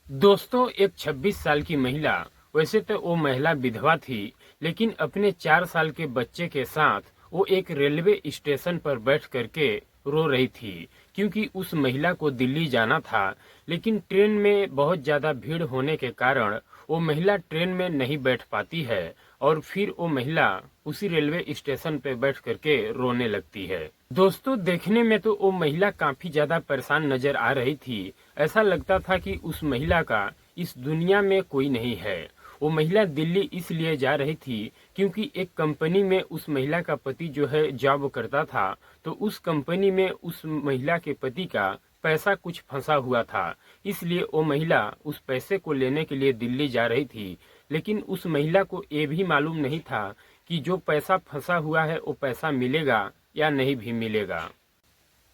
दोस्तों, एक 26 साल की महिला, वैसे तो वो महिला विधवा थी, लेकिन अपने 4 साल के बच्चे के साथ वो एक रेलवे स्टेशन पर बैठ करके रो रही थी, क्योंकि उस महिला को दिल्ली जाना था। लेकिन ट्रेन में बहुत ज़्यादा भीड़ होने के कारण वो महिला ट्रेन में नहीं बैठ पाती है और फिर वो महिला उसी रेलवे स्टेशन पर बैठ करके रोने लगती है। दोस्तों, देखने में तो वो महिला काफी ज्यादा परेशान नजर आ रही थी। ऐसा लगता था कि उस महिला का इस दुनिया में कोई नहीं है। वो महिला दिल्ली इसलिए जा रही थी क्योंकि एक कंपनी में उस महिला का पति जो है जॉब करता था, तो उस कंपनी में उस महिला के पति का पैसा कुछ फंसा हुआ था। इसलिए वो महिला उस पैसे को लेने के लिए दिल्ली जा रही थी। लेकिन उस महिला को ये भी मालूम नहीं था कि जो पैसा फंसा हुआ है वो पैसा मिलेगा या नहीं भी मिलेगा।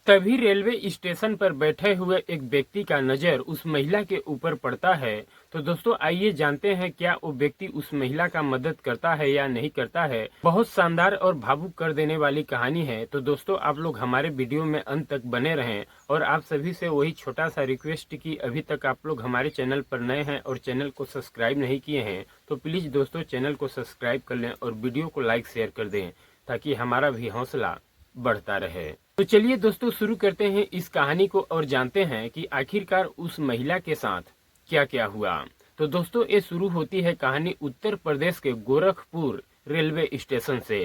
तभी रेलवे स्टेशन पर बैठे हुए एक व्यक्ति का नजर उस महिला के ऊपर पड़ता है। तो दोस्तों, आइए जानते हैं क्या वो व्यक्ति उस महिला का मदद करता है या नहीं करता है। बहुत शानदार और भावुक कर देने वाली कहानी है। तो दोस्तों, आप लोग हमारे वीडियो में अंत तक बने रहें और आप सभी से वही छोटा सा रिक्वेस्ट की अभी तक आप लोग हमारे चैनल पर नए हैं और चैनल को सब्सक्राइब नहीं किए हैं तो प्लीज दोस्तों चैनल को सब्सक्राइब कर लें और वीडियो को लाइक शेयर कर दें, ताकि हमारा भी हौसला बढ़ता रहे। तो चलिए दोस्तों, शुरू करते हैं इस कहानी को और जानते हैं कि आखिरकार उस महिला के साथ क्या क्या हुआ। तो दोस्तों, ये शुरू होती है कहानी उत्तर प्रदेश के गोरखपुर रेलवे स्टेशन से।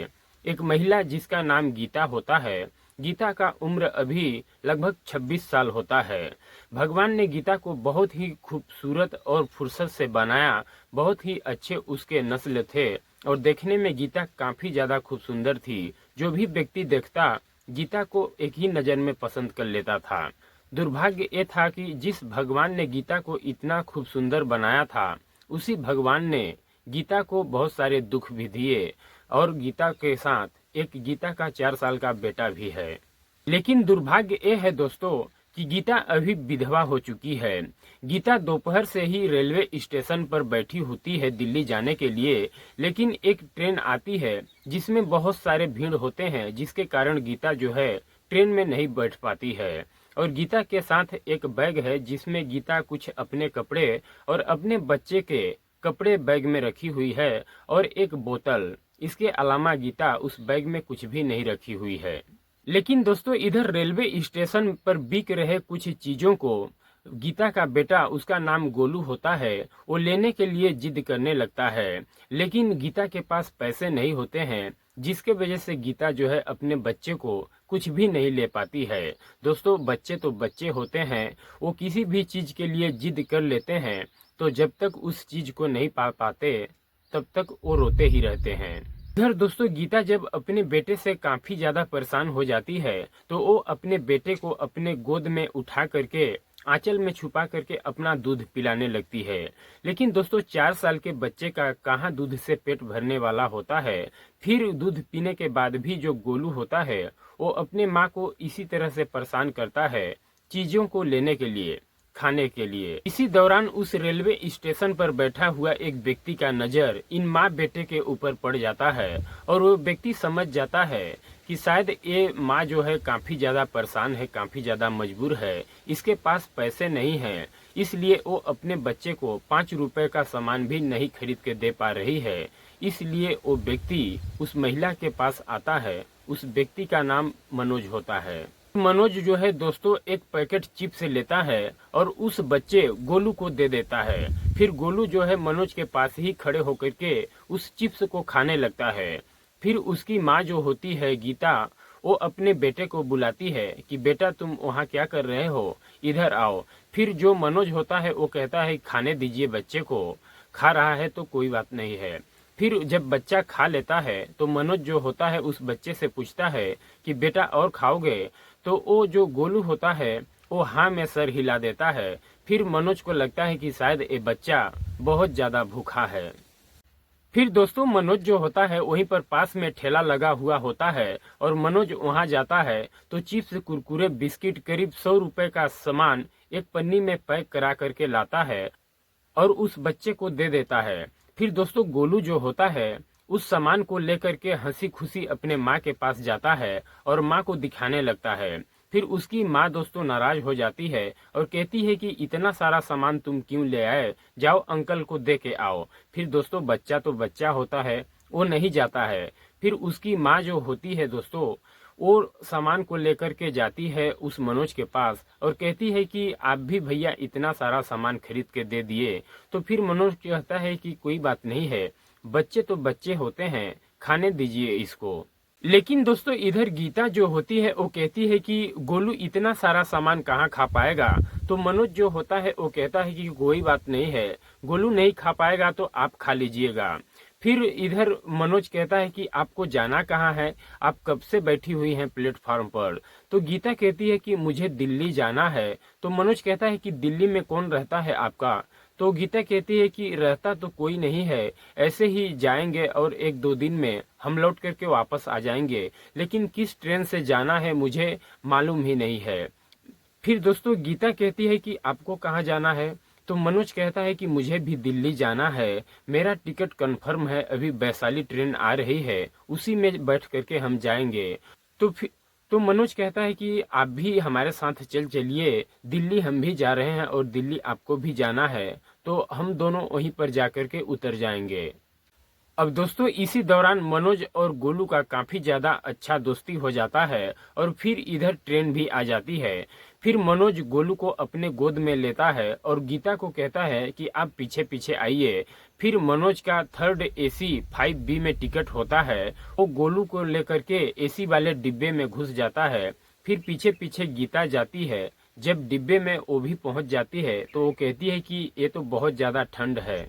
एक महिला जिसका नाम गीता होता है। गीता का उम्र अभी लगभग 26 साल होता है। भगवान ने गीता को बहुत ही खूबसूरत और फुर्सत से बनाया। बहुत ही अच्छे उसके नस्ल थे और देखने में गीता काफी ज्यादा खूब सुंदर थी। जो भी व्यक्ति देखता गीता को एक ही नजर में पसंद कर लेता था। दुर्भाग्य ये था कि जिस भगवान ने गीता को इतना खूब सुंदर बनाया था, उसी भगवान ने गीता को बहुत सारे दुख भी दिए और गीता के साथ एक गीता का 4 साल का बेटा भी है। लेकिन दुर्भाग्य ये है दोस्तों कि गीता अभी विधवा हो चुकी है। गीता दोपहर से ही रेलवे स्टेशन पर बैठी होती है दिल्ली जाने के लिए, लेकिन एक ट्रेन आती है जिसमें बहुत सारे भीड़ होते हैं, जिसके कारण गीता जो है ट्रेन में नहीं बैठ पाती है। और गीता के साथ एक बैग है जिसमें गीता कुछ अपने कपड़े और अपने बच्चे के कपड़े बैग में रखी हुई है और एक बोतल। इसके अलावा गीता उस बैग में कुछ भी नहीं रखी हुई है। लेकिन दोस्तों, इधर रेलवे स्टेशन पर बिक रहे कुछ चीजों को गीता का बेटा, उसका नाम गोलू होता है, वो लेने के लिए जिद करने लगता है। लेकिन गीता के पास पैसे नहीं होते हैं, जिसके वजह से गीता जो है अपने बच्चे को कुछ भी नहीं ले पाती है। दोस्तों, बच्चे तो बच्चे होते हैं, वो किसी भी चीज के लिए जिद कर लेते हैं, तो जब तक उस चीज को नहीं पा पाते तब तक वो रोते ही रहते हैं। इधर दोस्तों, गीता जब अपने बेटे से काफी ज्यादा परेशान हो जाती है तो वो अपने बेटे को अपने गोद में उठा करके आंचल में छुपा करके अपना दूध पिलाने लगती है। लेकिन दोस्तों, 4 साल के बच्चे का कहाँ दूध से पेट भरने वाला होता है। फिर दूध पीने के बाद भी जो गोलू होता है वो अपने माँ को इसी तरह से परेशान करता है, चीजों को लेने के लिए, खाने के लिए। इसी दौरान उस रेलवे स्टेशन पर बैठा हुआ एक व्यक्ति का नजर इन माँ बेटे के ऊपर पड़ जाता है और वो व्यक्ति समझ जाता है कि शायद ये माँ जो है काफी ज्यादा परेशान है, काफी ज्यादा मजबूर है, इसके पास पैसे नहीं हैं, इसलिए वो अपने बच्चे को 5 रुपए का सामान भी नहीं खरीद के दे पा रही है। इसलिए वो व्यक्ति उस महिला के पास आता है। उस व्यक्ति का नाम मनोज होता है। मनोज जो है दोस्तों एक पैकेट चिप्स लेता है और उस बच्चे गोलू को दे देता है। फिर गोलू जो है मनोज के पास ही खड़े होकर के उस चिप्स को खाने लगता है। फिर उसकी माँ जो होती है गीता, वो अपने बेटे को बुलाती है कि बेटा तुम वहाँ क्या कर रहे हो, इधर आओ। फिर जो मनोज होता है वो कहता है खाने दीजिए बच्चे को, खा रहा है तो कोई बात नहीं है। फिर जब बच्चा खा लेता है तो मनोज जो होता है उस बच्चे से पूछता है कि बेटा और खाओगे, तो वो जो गोलू होता है वो हाँ में सर हिला देता है। फिर मनोज को लगता है कि शायद ये बच्चा बहुत ज्यादा भूखा है। फिर दोस्तों, मनोज जो होता है वहीं पर पास में ठेला लगा हुआ होता है और मनोज वहां जाता है तो चिप्स, कुरकुरे, बिस्किट करीब 100 रुपए का सामान एक पन्नी में पैक करा करके लाता है और उस बच्चे को दे देता है। फिर दोस्तों, गोलू जो होता है उस सामान को लेकर के हंसी खुशी अपने माँ के पास जाता है और माँ को दिखाने लगता है फिर उसकी माँ दोस्तों नाराज हो जाती है और कहती है कि इतना सारा सामान तुम क्यों ले आए, जाओ अंकल को दे के आओ। फिर दोस्तों बच्चा तो बच्चा होता है, वो नहीं जाता है। फिर उसकी माँ जो होती है दोस्तों, वो सामान को लेकर के जाती है उस मनोज के पास और कहती है कि आप भी भैया इतना सारा सामान खरीद के दे दिए। तो फिर मनोज कहता है कि कोई बात नहीं है, बच्चे तो बच्चे होते हैं, खाने दीजिए इसको। लेकिन दोस्तों इधर गीता जो होती है वो कहती है कि गोलू इतना सारा सामान कहाँ खा पाएगा। तो मनोज जो होता है वो कहता है कि कोई बात नहीं है, गोलू नहीं खा पाएगा तो आप खा लीजिएगा। फिर इधर मनोज कहता है कि आपको जाना कहाँ है, आप कब से बैठी हुई हैं प्लेटफॉर्म पर। तो गीता कहती है कि मुझे दिल्ली जाना है। तो मनोज कहता है कि दिल्ली में कौन रहता है आपका। तो गीता कहती है कि रहता तो कोई नहीं है, ऐसे ही जाएंगे और एक दो दिन में हम लौट करके वापस आ जाएंगे, लेकिन किस ट्रेन से जाना है मुझे मालूम ही नहीं है। फिर दोस्तों गीता कहती है कि आपको कहाँ जाना है। तो मनोज कहता है कि मुझे भी दिल्ली जाना है, मेरा टिकट कंफर्म है, अभी वैशाली ट्रेन आ रही है, उसी में बैठ करके हम जाएंगे। तो फिर तो मनोज कहता है कि आप भी हमारे साथ चलिए, दिल्ली हम भी जा रहे हैं और दिल्ली आपको भी जाना है, तो हम दोनों वहीं पर जाकर के उतर जाएंगे। अब दोस्तों इसी दौरान मनोज और गोलू का काफी ज्यादा अच्छा दोस्ती हो जाता है और फिर इधर ट्रेन भी आ जाती है। फिर मनोज गोलू को अपने गोद में लेता है और गीता को कहता है कि आप पीछे पीछे आइए। फिर मनोज का थर्ड एसी 5B में टिकट होता है, वो गोलू को लेकर के एसी वाले डिब्बे में घुस जाता है। फिर पीछे पीछे गीता जाती है। जब डिब्बे में वो भी पहुंच जाती है तो वो कहती है कि ये तो बहुत ज्यादा ठंड है।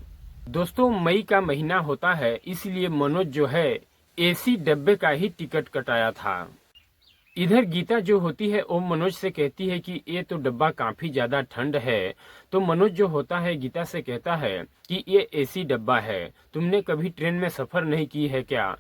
दोस्तों मई का महीना होता है, इसलिए मनोज जो है एसी डब्बे का ही टिकट कटाया था। इधर गीता जो होती है वो मनोज से कहती है कि ये तो डब्बा काफी ज्यादा ठंड है। तो मनोज जो होता है गीता से कहता है कि ये एसी डब्बा है, तुमने कभी ट्रेन में सफर नहीं की है क्या।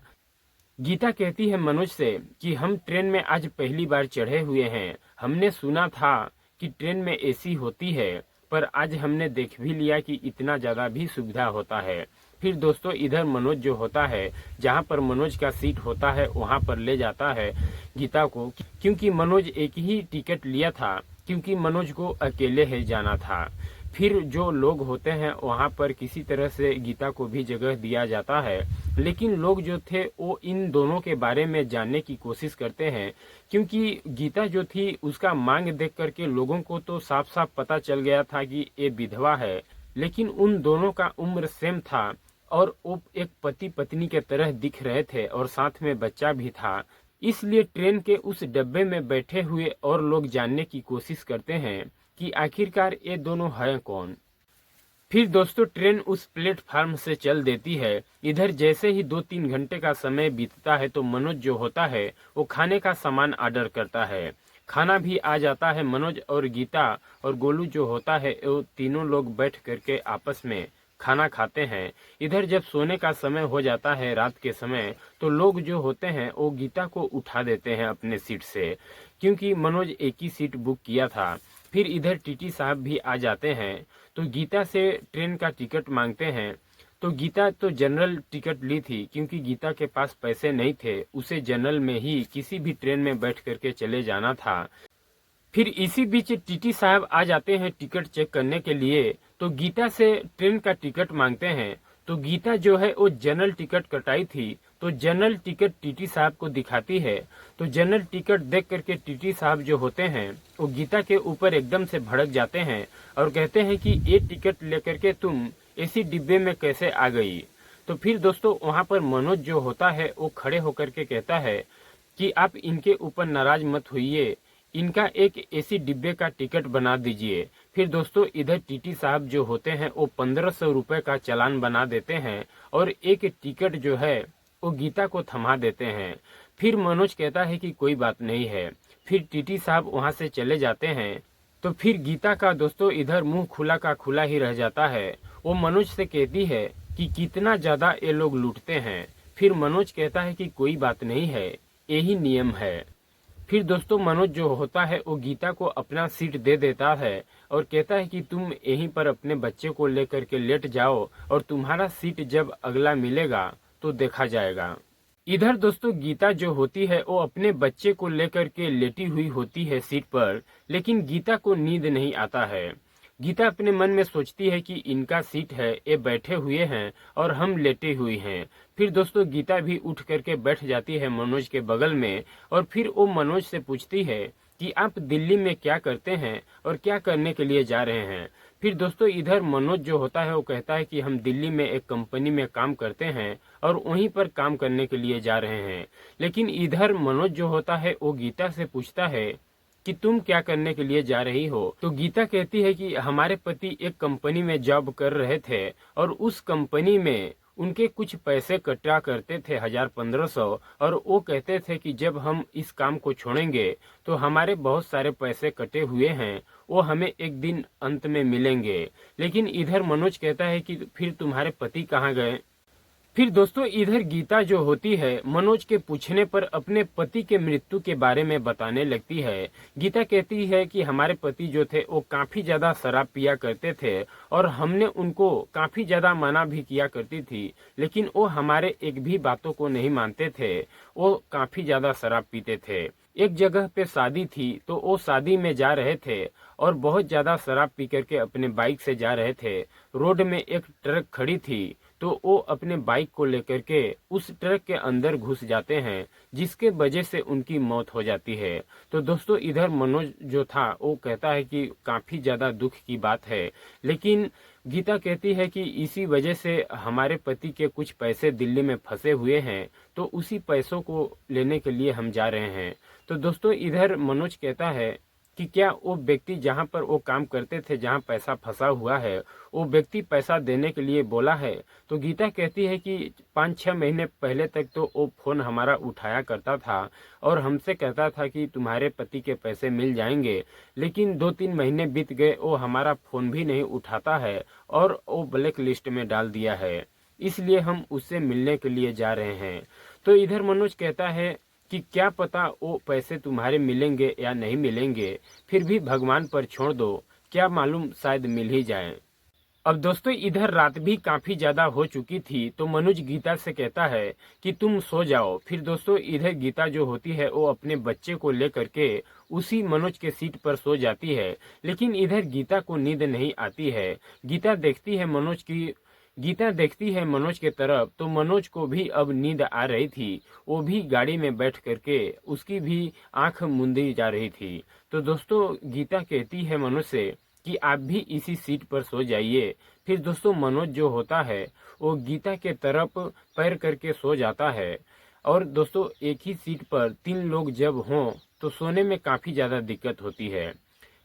गीता कहती है मनोज से कि हम ट्रेन में आज पहली बार चढ़े हुए हैं, हमने सुना था कि ट्रेन में एसी होती है, पर आज हमने देख भी लिया कि इतना ज्यादा भी सुविधा होता है। फिर दोस्तों इधर मनोज जो होता है, जहाँ पर मनोज का सीट होता है वहाँ पर ले जाता है गीता को, क्योंकि मनोज एक ही टिकट लिया था, क्योंकि मनोज को अकेले ही जाना था। फिर जो लोग होते हैं वहाँ पर किसी तरह से गीता को भी जगह दिया जाता है, लेकिन लोग जो थे वो इन दोनों के बारे में जानने की कोशिश करते हैं, क्योंकि गीता जो थी उसका मांग देख करके लोगों को तो साफ साफ पता चल गया था कि ये विधवा है। लेकिन उन दोनों का उम्र सेम था और वो एक पति पत्नी के तरह दिख रहे थे और साथ में बच्चा भी था। इसलिए ट्रेन के उस डब्बे में बैठे हुए और लोग जानने की कोशिश करते हैं कि आखिरकार ये दोनों हैं कौन। फिर दोस्तों ट्रेन उस प्लेटफार्म से चल देती है। इधर जैसे ही 2-3 घंटे का समय बीतता है तो मनोज जो होता है वो खाने का सामान ऑर्डर करता है। खाना भी आ जाता है। मनोज और गीता और गोलू जो होता है वो तीनों लोग बैठ करके आपस में खाना खाते हैं। इधर जब सोने का समय हो जाता है रात के समय, तो लोग जो होते हैं वो गीता को उठा देते हैं अपने सीट से, क्योंकि मनोज एक ही सीट बुक किया था। फिर इधर टीटी साहब भी आ जाते हैं तो गीता से ट्रेन का टिकट मांगते हैं। तो गीता तो जनरल टिकट ली थी, क्योंकि गीता के पास पैसे नहीं थे, उसे जनरल में ही किसी भी ट्रेन में बैठ करके चले जाना था। फिर इसी बीच टीटी साहब आ जाते हैं टिकट चेक करने के लिए, तो गीता से ट्रेन का टिकट मांगते हैं। तो गीता जो है वो जनरल टिकट कटाई थी, तो जनरल टिकट टीटी साहब को दिखाती है। तो जनरल टिकट देख करके टीटी साहब जो होते हैं वो गीता के ऊपर एकदम से भड़क जाते हैं और कहते हैं कि ये टिकट लेकर के तुम एसी डिब्बे में कैसे आ गई। तो फिर दोस्तों वहां पर मनोज जो होता है वो खड़े होकर के कहता है कि आप इनके ऊपर नाराज मत होइए, इनका एक एसी डिब्बे का टिकट बना दीजिए। फिर दोस्तों इधर टीटी साहब जो होते हैं वो 1500 रुपए का चालान बना देते हैं और एक टिकट जो है वो गीता को थमा देते हैं। फिर मनोज कहता है कि कोई बात नहीं है। फिर टीटी साहब वहां से चले जाते हैं। तो फिर गीता का दोस्तों इधर मुंह खुला का खुला ही रह जाता है। वो मनोज से कहती है कि कितना ज्यादा ये लोग लूटते हैं। फिर मनोज कहता है कि कोई बात नहीं है, यही नियम है। फिर दोस्तों मनोज जो होता है वो गीता को अपना सीट दे देता है और कहता है कि तुम यहीं पर अपने बच्चे को लेकर के लेट जाओ और तुम्हारा सीट जब अगला मिलेगा तो देखा जाएगा। इधर दोस्तों गीता जो होती है वो अपने बच्चे को लेकर के लेटी हुई होती है सीट पर, लेकिन गीता को नींद नहीं आता है। गीता अपने मन में सोचती है कि इनका सीट है, ये बैठे हुए हैं और हम लेटे हुए हैं। फिर दोस्तों गीता भी उठ करके बैठ जाती है मनोज के बगल में और फिर वो मनोज से पूछती है कि आप दिल्ली में क्या करते हैं और क्या करने के लिए जा रहे हैं। फिर दोस्तों इधर मनोज जो होता है वो कहता है कि हम दिल्ली में एक कंपनी में काम करते हैं और वहीं पर काम करने के लिए जा रहे हैं। लेकिन इधर मनोज जो होता है वो गीता से पूछता है कि तुम क्या करने के लिए जा रही हो। तो गीता कहती है कि हमारे पति एक कंपनी में जॉब कर रहे थे और उस कंपनी में उनके कुछ पैसे कटा करते थे 1000-1500, और वो कहते थे कि जब हम इस काम को छोड़ेंगे तो हमारे बहुत सारे पैसे कटे हुए हैं, वो हमें एक दिन अंत में मिलेंगे। लेकिन इधर मनोज कहता है कि फिर तुम्हारे पति कहाँ गए। फिर दोस्तों इधर गीता जो होती है मनोज के पूछने पर अपने पति के मृत्यु के बारे में बताने लगती है। गीता कहती है कि हमारे पति जो थे वो काफी ज्यादा शराब पिया करते थे और हमने उनको काफी ज्यादा मना भी किया करती थी, लेकिन वो हमारे एक भी बातों को नहीं मानते थे। वो काफी ज्यादा शराब पीते थे। एक जगह पे शादी थी तो वो शादी में जा रहे थे और बहुत ज्यादा शराब पी करके अपने बाइक से जा रहे थे। रोड में एक ट्रक खड़ी थी तो वो अपने बाइक को लेकर के उस ट्रक के अंदर घुस जाते हैं, जिसके वजह से उनकी मौत हो जाती है। तो दोस्तों इधर मनोज जो था वो कहता है कि काफी ज्यादा दुख की बात है, लेकिन गीता कहती है कि इसी वजह से हमारे पति के कुछ पैसे दिल्ली में फंसे हुए हैं, तो उसी पैसों को लेने के लिए हम जा रहे हैं। तो दोस्तों इधर मनोज कहता है कि क्या वो व्यक्ति जहां पर वो काम करते थे, जहां पैसा फंसा हुआ है, वो व्यक्ति पैसा देने के लिए बोला है। तो गीता कहती है कि 5-6 महीने पहले तक तो वो फोन हमारा उठाया करता था और हमसे कहता था कि तुम्हारे पति के पैसे मिल जाएंगे, लेकिन 2-3 महीने बीत गए, वो हमारा फोन भी नहीं उठाता है और वो ब्लैक लिस्ट में डाल दिया है, इसलिए हम उससे मिलने के लिए जा रहे हैं। तो इधर मनोज कहता है कि क्या पता वो पैसे तुम्हारे मिलेंगे या नहीं मिलेंगे, फिर भी भगवान पर छोड़ दो, क्या मालूम शायद मिल ही जाए। अब दोस्तों इधर रात भी काफी ज्यादा हो चुकी थी, तो मनोज गीता से कहता है कि तुम सो जाओ। फिर दोस्तों इधर गीता जो होती है वो अपने बच्चे को लेकर के उसी मनोज के सीट पर सो जाती है, लेकिन इधर गीता को नींद नहीं आती है। गीता देखती है मनोज के तरफ, तो मनोज को भी अब नींद आ रही थी। वो भी गाड़ी में बैठ करके उसकी भी आंख मूंदी जा रही थी। तो दोस्तों गीता कहती है मनोज से कि आप भी इसी सीट पर सो जाइए। फिर दोस्तों मनोज जो होता है वो गीता के तरफ पैर करके सो जाता है। और दोस्तों एक ही सीट पर 3 लोग जब हों तो सोने में काफी ज्यादा दिक्कत होती है।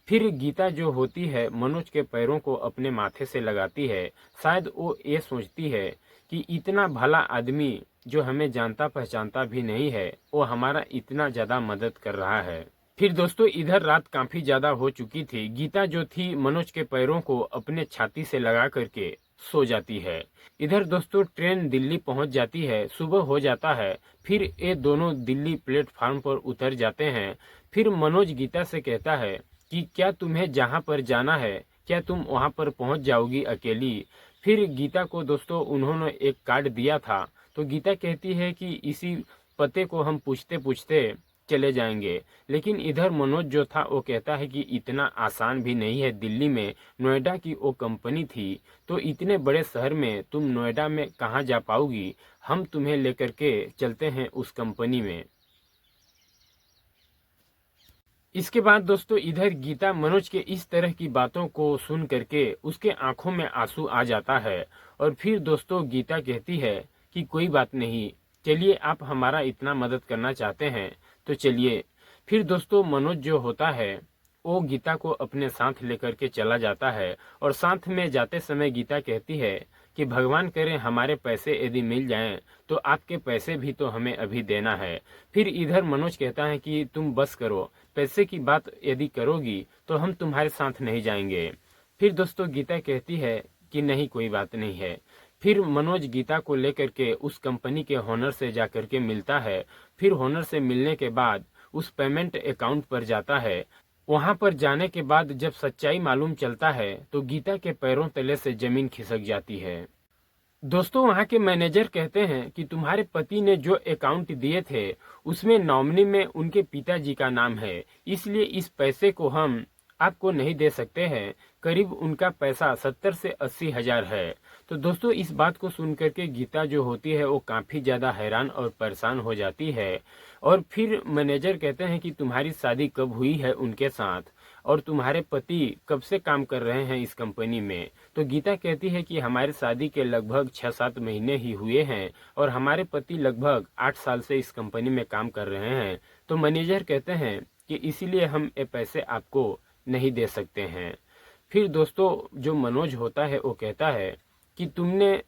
फिर गीता जो होती है मनोज के पैरों को अपने माथे से लगाती है। शायद वो ये सोचती है कि इतना भला आदमी जो हमें जानता पहचानता भी नहीं है, वो हमारा इतना ज्यादा मदद कर रहा है। फिर दोस्तों इधर रात काफी ज्यादा हो चुकी थी। गीता जो थी मनोज के पैरों को अपने छाती से लगा करके सो जाती है। इधर दोस्तों ट्रेन दिल्ली पहुंच जाती है, सुबह हो जाता है। फिर ये दोनों दिल्ली प्लेटफार्म पर उतर जाते हैं। फिर मनोज गीता से कहता है कि क्या तुम्हें जहां पर जाना है, क्या तुम वहां पर पहुंच जाओगी अकेली। फिर गीता को दोस्तों उन्होंने एक कार्ड दिया था, तो गीता कहती है कि इसी पते को हम पूछते पूछते चले जाएंगे। लेकिन इधर मनोज जो था वो कहता है कि इतना आसान भी नहीं है, दिल्ली में नोएडा की वो कंपनी थी, तो इतने बड़े शहर में तुम नोएडा में कहाँ जा पाओगी, हम तुम्हें लेकर के चलते हैं उस कंपनी में। इसके बाद दोस्तों इधर गीता मनोज के इस तरह की बातों को सुन करके उसके आंखों में आंसू आ जाता है। और फिर दोस्तों गीता कहती है कि कोई बात नहीं, चलिए आप हमारा इतना मदद करना चाहते हैं तो चलिए। फिर दोस्तों मनोज जो होता है वो गीता को अपने साथ लेकर के चला जाता है और साथ में जाते समय गीता कहती है कि भगवान करे हमारे पैसे यदि मिल जाएं तो आपके पैसे भी तो हमें अभी देना है। फिर इधर मनोज कहता है कि तुम बस करो, पैसे की बात यदि करोगी तो हम तुम्हारे साथ नहीं जाएंगे। फिर दोस्तों गीता कहती है कि नहीं कोई बात नहीं है। फिर मनोज गीता को लेकर के उस कंपनी के ओनर से जाकर के मिलता है। फिर ओनर से मिलने के बाद उस पेमेंट अकाउंट पर जाता है। वहां पर जाने के बाद जब सच्चाई मालूम चलता है तो गीता के पैरों तले से जमीन खिसक जाती है। दोस्तों वहाँ के मैनेजर कहते हैं कि तुम्हारे पति ने जो अकाउंट दिए थे उसमें नॉमिनी में उनके पिताजी का नाम है, इसलिए इस पैसे को हम आपको नहीं दे सकते हैं। करीब उनका पैसा 70 से 80 हजार है। तो दोस्तों इस बात को सुन करके गीता जो होती है वो काफ़ी ज़्यादा हैरान और परेशान हो जाती है। और फिर मैनेजर कहते हैं कि तुम्हारी शादी कब हुई है उनके साथ, और तुम्हारे पति कब से काम कर रहे हैं इस कंपनी में। तो गीता कहती है कि हमारे शादी के लगभग 6-7 महीने ही हुए हैं और हमारे पति लगभग 8 साल से इस कंपनी में काम कर रहे हैं। तो मैनेजर कहते हैं कि इसीलिए हम ये पैसे आपको नहीं दे सकते हैं। फिर दोस्तों जो मनोज होता है वो कहता है कि तुमने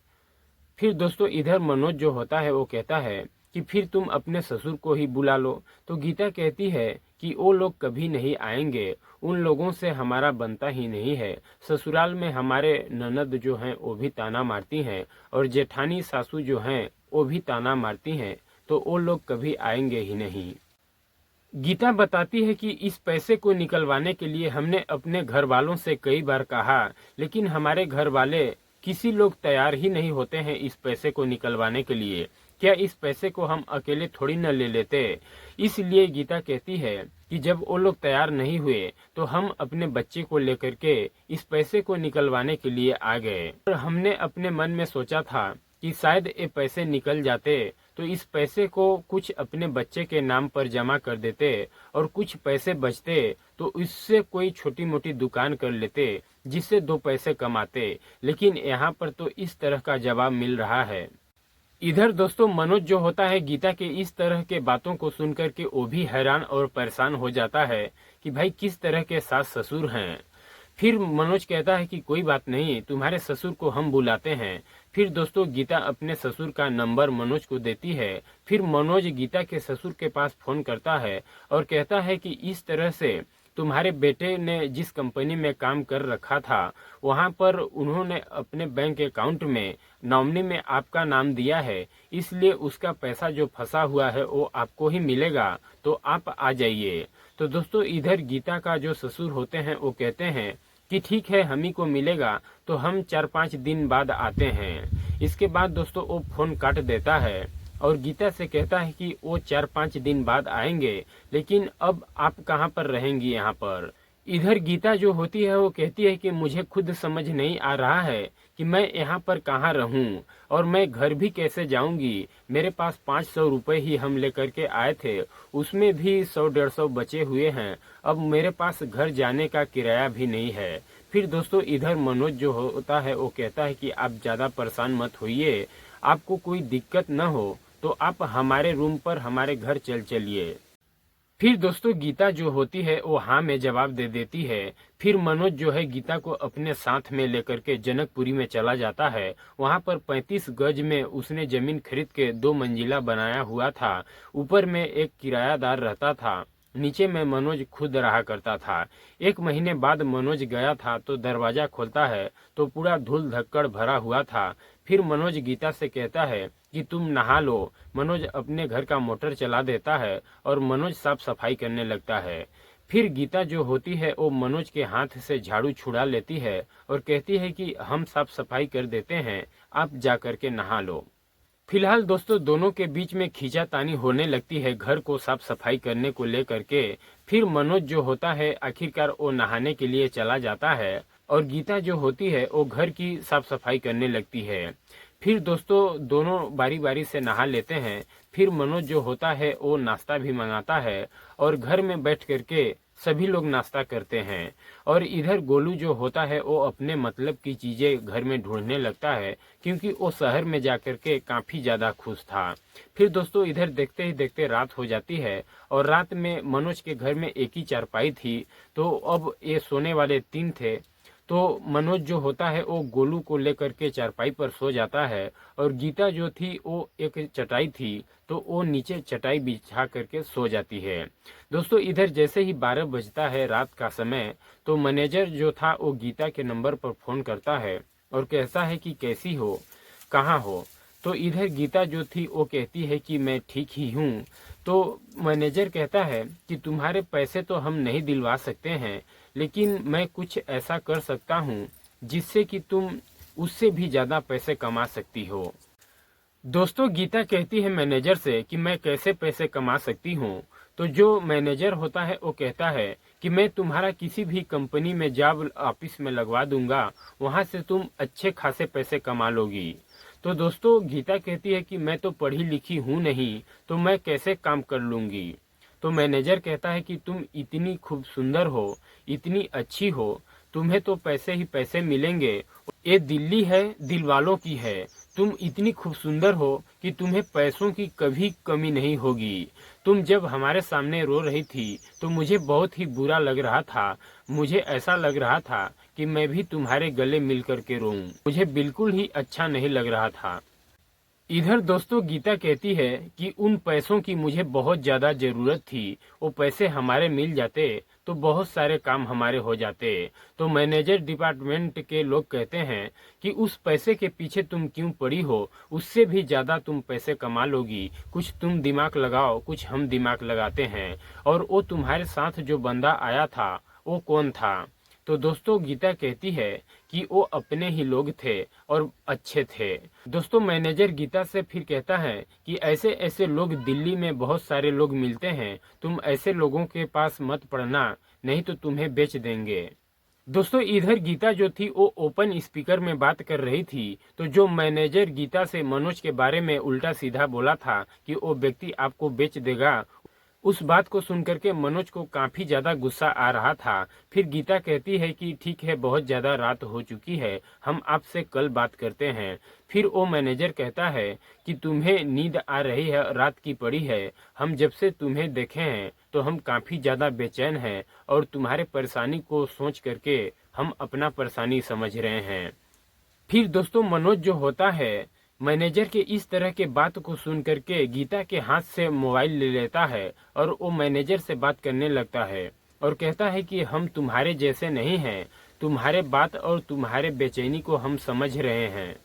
फिर दोस्तों इधर मनोज जो होता है वो कहता है कि फिर तुम अपने ससुर को ही बुला लो। तो गीता कहती है कि वो लोग कभी नहीं आएंगे, उन लोगों से हमारा बनता ही नहीं है। ससुराल में हमारे ननद जो हैं वो भी ताना मारती हैं और जेठानी सासू जो हैं वो भी ताना मारती हैं, तो वो लोग कभी आएंगे ही नहीं। गीता बताती है कि इस पैसे को निकलवाने के लिए हमने अपने घर वालों से कई बार कहा, लेकिन हमारे घर वाले किसी लोग तैयार ही नहीं होते हैं इस पैसे को निकलवाने के लिए। क्या इस पैसे को हम अकेले थोड़ी न ले लेते। इसलिए गीता कहती है कि जब वो लोग तैयार नहीं हुए तो हम अपने बच्चे को लेकर के इस पैसे को निकलवाने के लिए आ गए। और हमने अपने मन में सोचा था कि शायद ये पैसे निकल जाते तो इस पैसे को कुछ अपने बच्चे के नाम पर जमा कर देते और कुछ पैसे बचते तो इससे कोई छोटी मोटी दुकान कर लेते जिससे 2 पैसे कमाते। लेकिन यहाँ पर तो इस तरह का जवाब मिल रहा है। इधर दोस्तों मनोज जो होता है गीता के इस तरह के बातों को सुनकर के वो भी हैरान और परेशान हो जाता है कि भाई किस तरह के सास ससुर हैं। फिर मनोज कहता है कि कोई बात नहीं, तुम्हारे ससुर को हम बुलाते हैं। फिर दोस्तों गीता अपने ससुर का नंबर मनोज को देती है। फिर मनोज गीता के ससुर के पास फोन करता है और कहता है कि इस तरह से तुम्हारे बेटे ने जिस कंपनी में काम कर रखा था वहां पर उन्होंने अपने बैंक अकाउंट में नॉमिनी में आपका नाम दिया है, इसलिए उसका पैसा जो फंसा हुआ है वो आपको ही मिलेगा, तो आप आ जाइए। तो दोस्तों इधर गीता का जो ससुर होते हैं वो कहते हैं कि ठीक है हम ही को मिलेगा, तो हम 4-5 दिन बाद आते हैं। इसके बाद दोस्तों वो फोन काट देता है और गीता से कहता है कि वो 4-5 दिन बाद आएंगे, लेकिन अब आप कहाँ पर रहेंगी यहाँ पर। इधर गीता जो होती है वो कहती है कि मुझे खुद समझ नहीं आ रहा है कि मैं यहाँ पर कहाँ रहूँ और मैं घर भी कैसे जाऊँगी। मेरे पास 500 रुपये ही हम लेकर के आए थे, उसमें भी 100-150 बचे हुए हैं। अब मेरे पास घर जाने का किराया भी नहीं है। फिर दोस्तों इधर मनोज जो होता है वो कहता है कि आप ज़्यादा परेशान मत होइए, आपको कोई दिक्कत न हो तो आप हमारे रूम पर हमारे घर चलिए। फिर दोस्तों गीता जो होती है वो हाँ में जवाब दे देती है। फिर मनोज जो है गीता को अपने साथ में लेकर के जनकपुरी में चला जाता है। वहाँ पर 35 गज में उसने जमीन खरीद के 2 मंजिला बनाया हुआ था। ऊपर में एक किरायादार रहता था, नीचे में मनोज खुद रहा करता था। 1 महीने बाद मनोज गया था तो दरवाजा खोलता है तो पूरा धूल धक्कड़ भरा हुआ था। फिर मनोज गीता से कहता है कि तुम नहा लो। मनोज अपने घर का मोटर चला देता है और मनोज साफ सफाई करने लगता है। फिर गीता जो होती है वो मनोज के हाथ से झाड़ू छुड़ा लेती है और कहती है कि हम साफ सफाई कर देते हैं, आप जा कर के नहा लो। फिलहाल दोस्तों दोनों के बीच में खींचातानी होने लगती है घर को साफ सफाई करने को लेकर के। फिर मनोज जो होता है आखिरकार वो नहाने के लिए चला जाता है और गीता जो होती है वो घर की साफ सफाई करने लगती है। फिर दोस्तों दोनों बारी बारी से नहा लेते हैं। फिर मनोज जो होता है वो नाश्ता भी मंगाता है और घर में बैठ करके सभी लोग नाश्ता करते हैं। और इधर गोलू जो होता है वो अपने मतलब की चीजें घर में ढूंढने लगता है, क्योंकि वो शहर में जाकर के काफी ज्यादा खुश था। फिर दोस्तों इधर देखते ही देखते रात हो जाती है और रात में मनोज के घर में एक ही चारपाई थी, तो अब ये सोने वाले 3 थे। तो मनोज जो होता है वो गोलू को लेकर के चारपाई पर सो जाता है और गीता जो थी वो एक चटाई थी तो वो नीचे चटाई बिछा करके सो जाती है। दोस्तों इधर जैसे ही 12 बजता है रात का समय, तो मैनेजर जो था वो गीता के नंबर पर फोन करता है और कहता है कि कैसी हो, कहाँ हो। तो इधर गीता जो थी वो कहती है कि मैं ठीक ही हूँ। तो मैनेजर कहता है कि तुम्हारे पैसे तो हम नहीं दिलवा सकते हैं, लेकिन मैं कुछ ऐसा कर सकता हूँ जिससे कि तुम उससे भी ज़्यादा पैसे कमा सकती हो। दोस्तों, गीता कहती है मैनेजर से कि मैं कैसे पैसे कमा सकती हूँ। तो जो मैनेजर होता है वो कहता है कि मैं तुम्हारा किसी भी कंपनी में जॉब ऑफिस में लगवा दूंगा, वहां से तुम अच्छे खासे पैसे कमा लोगी। तो दोस्तों, गीता कहती है कि मैं तो पढ़ी लिखी हूँ नहीं, तो मैं कैसे काम कर लूंगी। तो मैनेजर कहता है कि तुम इतनी खूब सुंदर हो, इतनी अच्छी हो, तुम्हें तो पैसे ही पैसे मिलेंगे। ये दिल्ली है, दिल वालों की है। तुम इतनी खूब सुंदर हो कि तुम्हें पैसों की कभी कमी नहीं होगी। तुम जब हमारे सामने रो रही थी तो मुझे बहुत ही बुरा लग रहा था। मुझे ऐसा लग रहा था कि मैं भी तुम्हारे गले मिल करके रोऊं। मुझे बिल्कुल ही अच्छा नहीं लग रहा था। इधर दोस्तों, गीता कहती है कि उन पैसों की मुझे बहुत ज़्यादा ज़रूरत थी। वो पैसे हमारे मिल जाते तो बहुत सारे काम हमारे हो जाते। तो मैनेजर डिपार्टमेंट के लोग कहते हैं कि उस पैसे के पीछे तुम क्यों पड़ी हो, उससे भी ज़्यादा तुम पैसे कमा लोगी। कुछ तुम दिमाग लगाओ, कुछ हम दिमाग लगाते हैं। और वो तुम्हारे साथ जो बंदा आया था वो कौन था। तो दोस्तों, गीता कहती है कि वो अपने ही लोग थे और अच्छे थे। दोस्तों, मैनेजर गीता से फिर कहता है कि ऐसे ऐसे लोग दिल्ली में बहुत सारे लोग मिलते हैं, तुम ऐसे लोगों के पास मत पड़ना, नहीं तो तुम्हें बेच देंगे। दोस्तों, इधर गीता जो थी वो ओपन स्पीकर में बात कर रही थी। तो जो मैनेजर गीता से मनोज के बारे में उल्टा सीधा बोला था कि वो व्यक्ति आपको बेच देगा, उस बात को सुनकर के मनोज को काफी ज्यादा गुस्सा आ रहा था। फिर गीता कहती है कि ठीक है, बहुत ज्यादा रात हो चुकी है, हम आपसे कल बात करते हैं। फिर वो मैनेजर कहता है कि तुम्हें नींद आ रही है, रात की पड़ी है। हम जब से तुम्हें देखे हैं तो हम काफी ज्यादा बेचैन हैं और तुम्हारे परेशानी को सोच करके हम अपना परेशानी समझ रहे हैं। फिर दोस्तों, मनोज जो होता है मैनेजर के इस तरह के बात को सुन करके गीता के हाथ से मोबाइल ले लेता है और वो मैनेजर से बात करने लगता है और कहता है कि हम तुम्हारे जैसे नहीं हैं, तुम्हारे बात और तुम्हारे बेचैनी को हम समझ रहे हैं।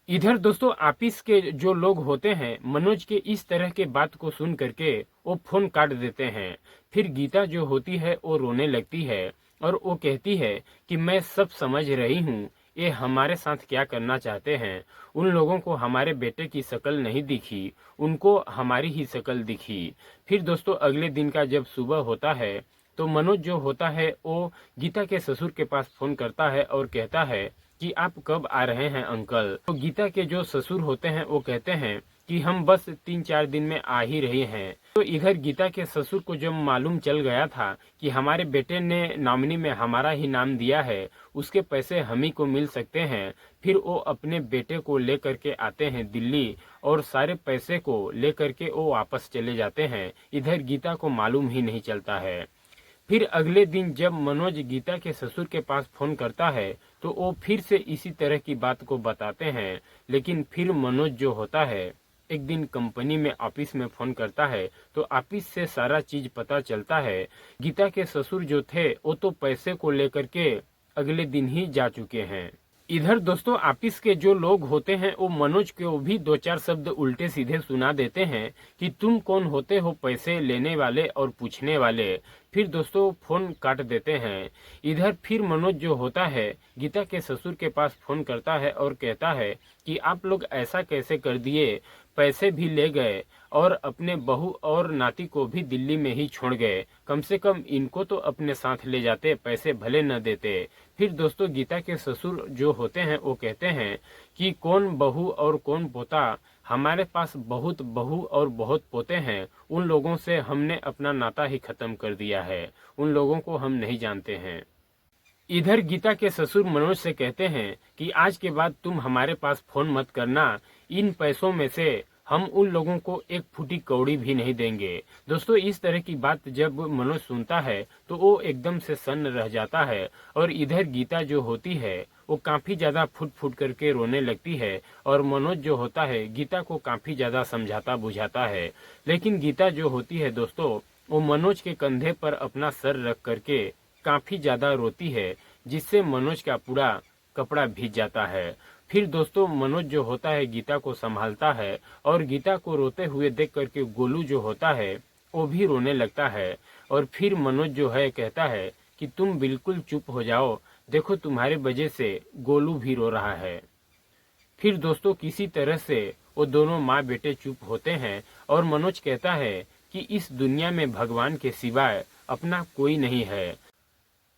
इधर दोस्तों, ऑफिस के जो लोग होते हैं मनोज के इस तरह के बात को सुन करके वो फोन काट देते हैं। फिर गीता जो होती है वो रोने लगती है और वो कहती है कि मैं सब समझ रही हूँ, ये हमारे साथ क्या करना चाहते हैं। उन लोगों को हमारे बेटे की शक्ल नहीं दिखी, उनको हमारी ही शक्ल दिखी। फिर दोस्तों, अगले दिन का जब सुबह होता है तो मनोज जो होता है वो गीता के ससुर के पास फोन करता है और कहता है कि आप कब आ रहे हैं अंकल। तो गीता के जो ससुर होते हैं वो कहते हैं कि हम बस 3-4 दिन में आ ही रहे हैं। तो इधर गीता के ससुर को जब मालूम चल गया था कि हमारे बेटे ने नॉमिनी में हमारा ही नाम दिया है, उसके पैसे हम ही को मिल सकते हैं, फिर वो अपने बेटे को लेकर के आते हैं दिल्ली और सारे पैसे को लेकर के वो वापस चले जाते हैं। इधर गीता को मालूम ही नहीं चलता है। फिर अगले दिन जब मनोज गीता के ससुर के पास फोन करता है तो वो फिर से इसी तरह की बात को बताते हैं। लेकिन फिर मनोज जो होता है एक दिन कंपनी में ऑफिस में फोन करता है तो ऑफिस से सारा चीज पता चलता है। गीता के ससुर जो थे वो तो पैसे को लेकर के अगले दिन ही जा चुके हैं। इधर दोस्तों, ऑफिस के जो लोग होते हैं वो मनोज को भी 2-4 शब्द उल्टे सीधे सुना देते हैं कि तुम कौन होते हो पैसे लेने वाले और पूछने वाले। फिर दोस्तों फोन काट देते हैं। इधर फिर मनोज जो होता है गीता के ससुर के पास फोन करता है और कहता है कि आप लोग ऐसा कैसे कर दिए, पैसे भी ले गए और अपने बहू और नाती को भी दिल्ली में ही छोड़ गए। कम से कम इनको तो अपने साथ ले जाते, पैसे भले न देते। फिर दोस्तों, गीता के ससुर जो होते हैं वो कहते हैं कि कौन बहू और कौन पोता, हमारे पास बहुत बहू और बहुत पोते हैं, उन लोगों से हमने अपना नाता ही खत्म कर दिया है, उन लोगों को हम नहीं जानते हैं। इधर गीता के ससुर मनोज से कहते हैं कि आज के बाद तुम हमारे पास फोन मत करना, इन पैसों में से हम उन लोगों को एक फूटी कौड़ी भी नहीं देंगे। दोस्तों, इस तरह की बात जब मनोज सुनता है तो वो एकदम से सन्न रह जाता है और इधर गीता जो होती है वो काफी ज्यादा फुट फुट करके रोने लगती है और मनोज जो होता है गीता को काफी ज्यादा समझाता बुझाता है। लेकिन गीता जो होती है दोस्तों, वो मनोज के कंधे पर अपना सर रख करके काफी ज्यादा रोती है, जिससे मनोज का पूरा कपड़ा भीग जाता है। फिर दोस्तों, मनोज जो होता है गीता को संभालता है और गीता को रोते हुए देख करके गोलू जो होता है वो भी रोने लगता है। और फिर मनोज जो है कहता है कि तुम बिल्कुल चुप हो जाओ, देखो तुम्हारे वजह से गोलू भी रो रहा है। फिर दोस्तों किसी तरह से वो दोनों माँ बेटे चुप होते हैं और मनोज कहता है कि इस दुनिया में भगवान के सिवाय अपना कोई नहीं है।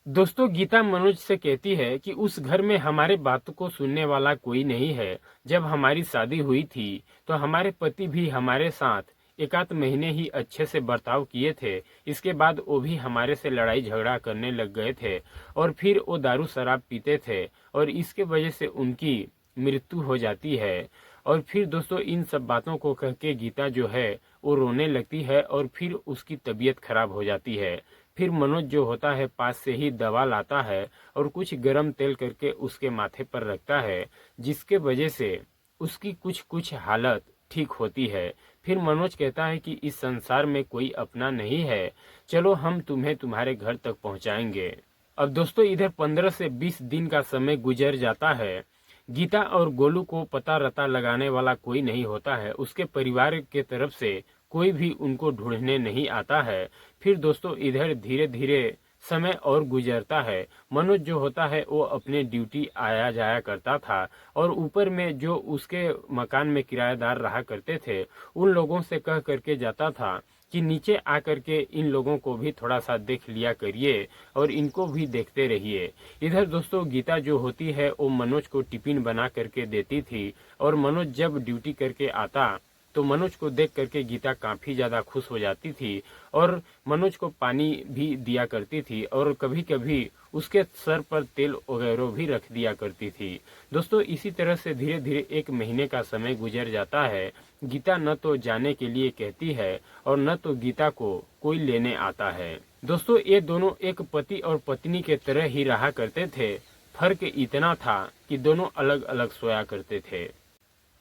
दोस्तों गीता मनोज से कहती है कि उस घर में हमारे बातों को सुनने वाला कोई नहीं है। जब हमारी शादी हुई थी तो हमारे पति भी हमारे साथ एक आध महीने ही अच्छे से बर्ताव किए थे। इसके बाद वो भी हमारे से लड़ाई झगड़ा करने लग गए थे और फिर वो दारू शराब पीते थे और इसके वजह से उनकी मृत्यु हो जाती है। और फिर दोस्तों इन सब बातों को कह के गीता जो है वो रोने लगती है और फिर उसकी तबीयत खराब हो जाती है। फिर मनोज जो होता है पास से ही दवा लाता है और कुछ गर्म तेल करके उसके माथे पर रखता है, जिसके वजह से उसकी कुछ कुछ हालत ठीक होती है। फिर मनोज कहता है कि इस संसार में कोई अपना नहीं है, चलो हम तुम्हें तुम्हारे घर तक पहुंचाएंगे। अब दोस्तों इधर 15 से 20 दिन का समय गुजर जाता है। गीता और गोलू को पता रता लगाने वाला कोई नहीं होता है। उसके परिवार के तरफ से कोई भी उनको ढूंढने नहीं आता है। फिर दोस्तों इधर धीरे धीरे समय और गुजरता है। मनोज जो होता है वो अपने ड्यूटी आया जाया करता था और ऊपर में जो उसके मकान में किराएदार रहा करते थे उन लोगों से कह करके जाता था कि नीचे आकर के इन लोगों को भी थोड़ा सा देख लिया करिए और इनको भी देखते रहिए। इधर दोस्तों गीता जो होती है वो मनोज को टिफिन बना करके देती थी और मनोज जब ड्यूटी करके आता तो मनोज को देख करके गीता काफ़ी ज़्यादा खुश हो जाती थी और मनोज को पानी भी दिया करती थी और कभी कभी उसके सर पर तेल वगैरह भी रख दिया करती थी। दोस्तों इसी तरह से धीरे धीरे 1 महीने का समय गुजर जाता है। गीता न तो जाने के लिए कहती है और न तो गीता को कोई लेने आता है। दोस्तों ये दोनों एक पति और पत्नी के तरह ही रहा करते थे। फर्क इतना था कि दोनों अलग अलग सोया करते थे।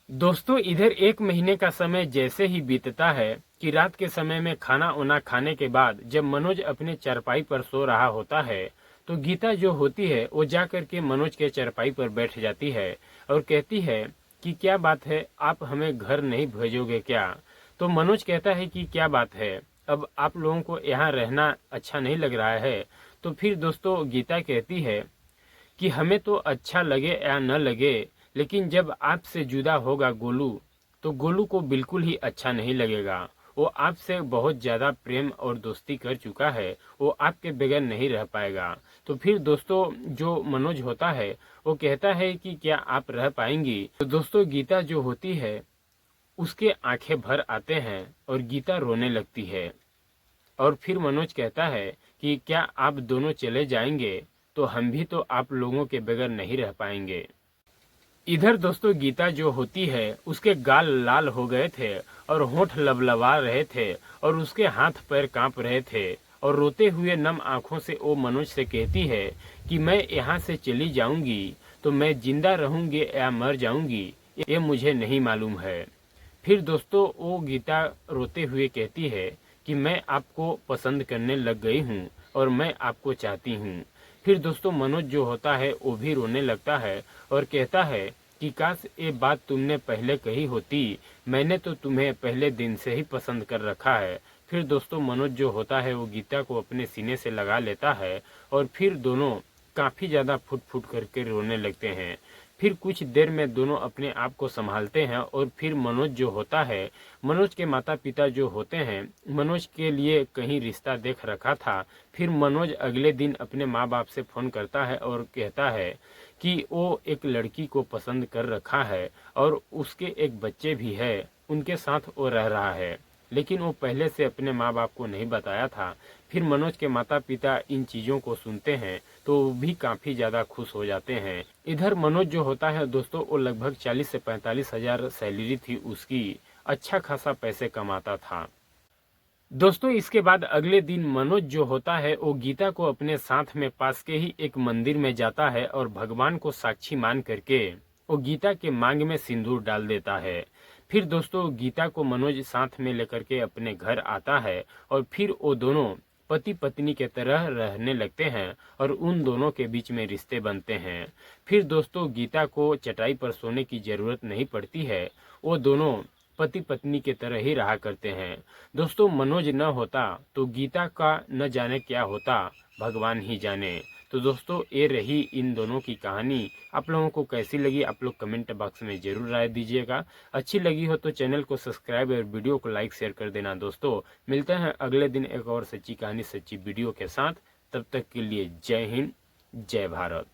दोस्तों इधर 1 महीने का समय जैसे ही बीतता है कि रात के समय में खाना वाना खाने के बाद जब मनोज अपने चारपाई पर सो रहा होता है तो गीता जो होती है वो जा करके मनोज के चारपाई पर बैठ जाती है और कहती है कि क्या बात है, आप हमें घर नहीं भेजोगे क्या? तो मनोज कहता है कि क्या बात है, अब आप लोगों को यहाँ रहना अच्छा नहीं लग रहा है? तो फिर दोस्तों गीता कहती है कि हमें तो अच्छा लगे या न लगे, लेकिन जब आपसे जुदा होगा गोलू तो गोलू को बिल्कुल ही अच्छा नहीं लगेगा। वो आपसे बहुत ज़्यादा प्रेम और दोस्ती कर चुका है, वो आपके बगैर नहीं रह पाएगा। तो फिर दोस्तों जो मनोज होता है वो कहता है कि क्या आप रह पाएंगी? तो दोस्तों गीता जो होती है उसके आंखें भर आते हैं और गीता रोने लगती है और फिर मनोज कहता है कि क्या आप दोनों चले जाएंगे तो हम भी तो आप लोगों के बगैर नहीं रह पाएंगे। इधर दोस्तों गीता जो होती है उसके गाल लाल हो गए थे और होंठ लबलबा रहे थे और उसके हाथ पैर कांप रहे थे और रोते हुए नम आंखों से वो मनोज से कहती है कि मैं यहाँ से चली जाऊंगी तो मैं जिंदा रहूंगी या मर जाऊंगी ये मुझे नहीं मालूम है। फिर दोस्तों वो गीता रोते हुए कहती है कि मैं आपको पसंद करने लग गई हूँ और मैं आपको चाहती हूँ। फिर दोस्तों मनोज जो होता है वो भी रोने लगता है और कहता है कि काश ये बात तुमने पहले कही होती, मैंने तो तुम्हें पहले दिन से ही पसंद कर रखा है। फिर दोस्तों मनोज जो होता है वो गीता को अपने सीने से लगा लेता है और फिर दोनों काफ़ी ज़्यादा फुट फुट करके रोने लगते हैं। फिर कुछ देर में दोनों अपने आप को संभालते हैं और फिर मनोज जो होता है, मनोज के माता पिता जो होते हैं मनोज के लिए कहीं रिश्ता देख रखा था। फिर मनोज अगले दिन अपने माँ बाप से फ़ोन करता है और कहता है कि वो एक लड़की को पसंद कर रखा है और उसके एक बच्चे भी है, उनके साथ वो रह रहा है, लेकिन वो पहले से अपने माँ बाप को नहीं बताया था। फिर मनोज के माता पिता इन चीज़ों को सुनते हैं तो वो भी काफ़ी ज़्यादा खुश हो जाते हैं। इधर मनोज जो होता है दोस्तों वो लगभग 40 से 45 हज़ार सैलरी थी उसकी, अच्छा खासा पैसे कमाता था। दोस्तों इसके बाद अगले दिन मनोज जो होता है वो गीता को अपने साथ में पास के ही एक मंदिर में जाता है और भगवान को साक्षी मान करके वो गीता के मांग में सिंदूर डाल देता है। फिर दोस्तों गीता को मनोज साथ में लेकर के अपने घर आता है और फिर वो दोनों पति पत्नी के तरह रहने लगते हैं और उन दोनों के बीच में रिश्ते बनते हैं। फिर दोस्तों गीता को चटाई पर सोने की ज़रूरत नहीं पड़ती है, वो दोनों पति पत्नी के तरह ही रहा करते हैं। दोस्तों मनोज न होता तो गीता का न जाने क्या होता, भगवान ही जाने। तो दोस्तों ये रही इन दोनों की कहानी। आप लोगों को कैसी लगी आप लोग कमेंट बॉक्स में जरूर राय दीजिएगा। अच्छी लगी हो तो चैनल को सब्सक्राइब और वीडियो को लाइक शेयर कर देना। दोस्तों मिलते हैं अगले दिन एक और सच्ची कहानी सच्ची वीडियो के साथ। तब तक के लिए जय हिंद जय भारत।